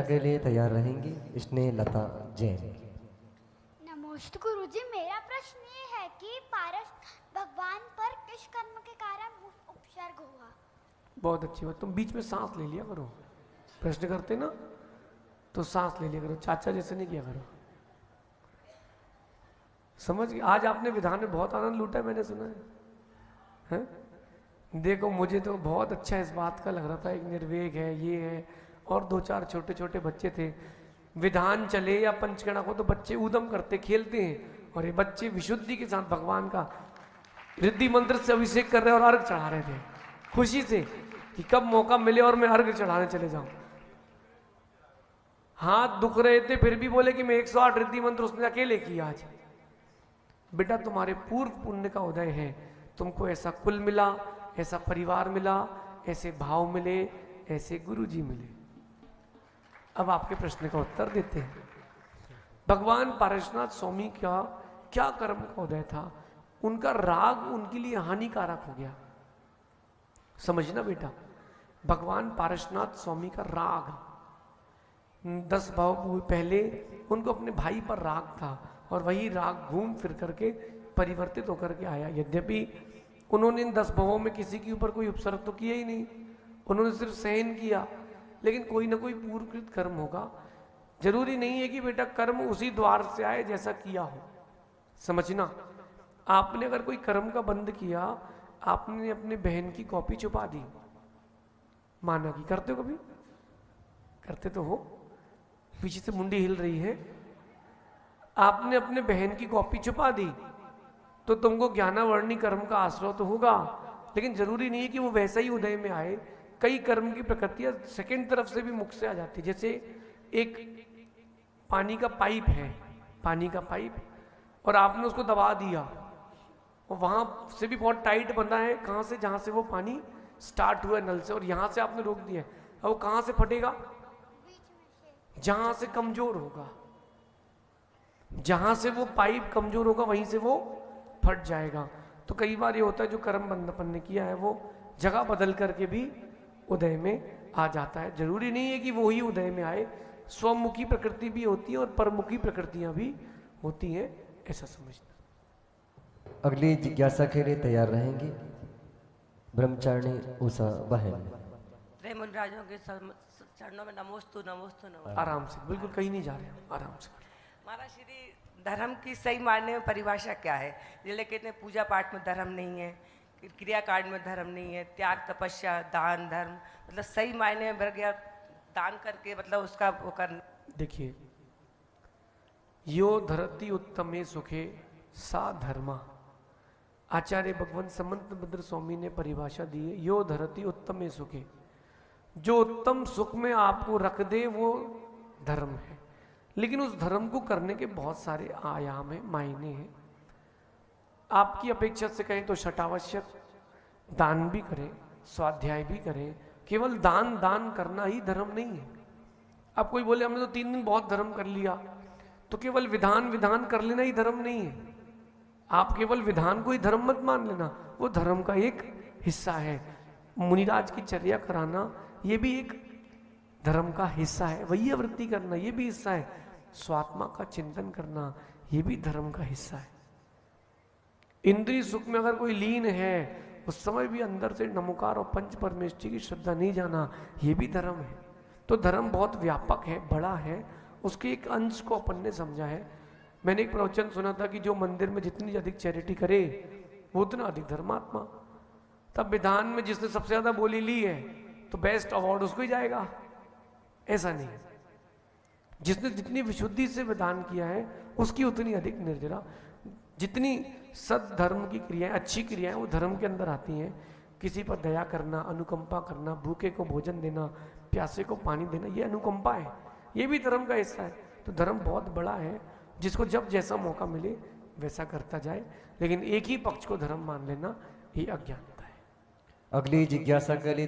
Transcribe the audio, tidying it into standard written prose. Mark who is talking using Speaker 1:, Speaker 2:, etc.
Speaker 1: के लिए तैयार रहेंगी स्नेह लता जैन।
Speaker 2: नमस्ते गुरुजी, मेरा प्रश्न ये है कि पारस भगवान पर किस कर्म के कारण उपसर्ग हुआ?
Speaker 3: बहुत अच्छी बात। तुम बीच में सांस ले लिया करो, प्रश्न करते ना तो सांस ले लिया करो, चाचा जैसे नहीं किया करो। समझ गए? आज आपने विधान में बहुत आनंद लूटा है, मैंने सुना है? देखो मुझे तो बहुत अच्छा इस बात का लग रहा था, एक निर्वेग है, ये है, और दो चार छोटे छोटे बच्चे थे। विधान चले या पंचगणा को तो बच्चे उदम करते खेलते हैं, और ये बच्चे विशुद्धि के साथ भगवान का रिद्धि मंत्र से अभिषेक कर रहे और अर्घ चढ़ा रहे थे खुशी से कि कब मौका मिले और मैं अर्घ चढ़ाने चले जाऊं। हाथ दुख रहे थे फिर भी बोले कि मैं 108 रिद्धि मंत्र उसने अकेले किया। आज बेटा तुम्हारे पूर्व पुण्य का उदय है, तुमको ऐसा कुल मिला, ऐसा परिवार मिला, ऐसे भाव मिले, ऐसे गुरुजी मिले। अब आपके प्रश्न का उत्तर देते हैं। भगवान पारसनाथ स्वामी का क्या कर्म का उदय था? उनका राग उनके लिए हानिकारक हो गया। समझना बेटा, भगवान पारसनाथ स्वामी का राग 10 भाव पहले उनको अपने भाई पर राग था, और वही राग घूम फिर करके परिवर्तित होकर के आया। यद्यपि उन्होंने इन 10 भावों में किसी के ऊपर कोई उपसर्ग तो किया ही नहीं, उन्होंने सिर्फ सहन किया, लेकिन कोई ना कोई पूर्वकृत कर्म होगा। जरूरी नहीं है कि बेटा कर्म उसी द्वार से आए जैसा किया हो। समझना, आपने अगर कोई कर्म का बंद किया, आपने अपने बहन की कॉपी छुपा दी, माना कि करते हो, कभी करते तो हो, पीछे से मुंडी हिल रही है, आपने अपने बहन की कॉपी छुपा दी तो तुमको ज्ञानावर्णी कर्म का आश्रय तो होगा, लेकिन जरूरी नहीं है कि वो वैसा ही उदय में आए। कई कर्म की प्रकृतियां सेकंड तरफ से भी मुख से आ जाती। जैसे एक पानी का पाइप है, पानी का पाइप, और आपने उसको दबा दिया और वहां से भी बहुत टाइट बंधा है, कहां से? जहां से वो पानी स्टार्ट हुआ नल से, और यहां से आपने रोक दिया। अब वो कहां से फटेगा? जहां से कमजोर होगा, जहां से वो पाइप कमजोर होगा वहीं से वो फट जाएगा। तो कई बार ये होता है जो कर्म बंद अपन ने किया है वो जगह बदल करके भी उदय में आ जाता है। जरूरी नहीं है कि वो ही उदय में आए, स्वमुखी प्रकृति भी होती है और परमुखी प्रकृतियां भी होती हैं, ऐसा समझना।
Speaker 1: अगली जिज्ञासा के लिए तैयार रहेंगी ब्रह्मचारिणी उषा बहन।
Speaker 4: मुनराजों के चरणों में नमोस्तु नमोस्तु नमोस्तु।
Speaker 3: आराम से, बिल्कुल कहीं नहीं जा रहे हैं, आराम से।
Speaker 4: महाराज श्री धर्म की सही मायने में परिभाषा क्या है? जैसे कहते हैं पूजा पाठ में धर्म नहीं है, क्रियाकांड में धर्म नहीं है, त्याग तपस्या दान धर्म, मतलब सही मायने में भर गया दान करके मतलब उसका वो करना।
Speaker 3: देखिए, यो धरती उत्तमे सुखे सा धर्मा, आचार्य भगवान समंत भद्र स्वामी ने परिभाषा दी है। यो धरती उत्तमे सुखे, जो उत्तम सुख में आपको रख दे वो धर्म है। लेकिन उस धर्म को करने के बहुत सारे आयाम हैं, मायने हैं। आपकी अपेक्षा से कहें तो शटावश्यक, दान भी करें, स्वाध्याय भी करें। केवल दान दान करना ही धर्म नहीं है। अब कोई बोले हमने तो 3 दिन बहुत धर्म कर लिया, तो केवल विधान विधान कर लेना ही धर्म नहीं है। आप केवल विधान को ही धर्म मत मान लेना, वो धर्म का एक हिस्सा है। मुनिराज की चर्या कराना ये भी एक धर्म का हिस्सा है। वही वृत्ति करना ये भी हिस्सा है। स्वात्मा का चिंतन करना ये भी धर्म का हिस्सा है। इंद्रिय सुख में अगर कोई लीन है उस समय भी अंदर से नमोकार और पंच परमेष्ठी की श्रद्धा नहीं जाना, ये भी धर्म है। तो धर्म बहुत व्यापक है, बड़ा है, उसके एक अंश को अपन ने समझा है। मैंने एक प्रवचन सुना था कि जो मंदिर में जितनी अधिक चैरिटी करे वो उतना अधिक धर्मात्मा। तब विधान में जिसने सबसे ज्यादा बोली ली है तो बेस्ट अवार्ड उसको ही जाएगा, ऐसा नहीं। जिसने जितनी विशुद्धि से विधान किया है उसकी उतनी अधिक निर्जरा। जितनी सद्धर्म की क्रियाएं, अच्छी क्रियाएं वो धर्म के अंदर आती हैं। किसी पर दया करना, अनुकंपा करना, भूखे को भोजन देना, प्यासे को पानी देना, ये अनुकंपा है, ये भी धर्म का हिस्सा है। तो धर्म बहुत बड़ा है, जिसको जब जैसा मौका मिले वैसा करता जाए, लेकिन एक ही पक्ष को धर्म मान लेना ये अज्ञानता है।
Speaker 1: अगली जिज्ञासा के लिए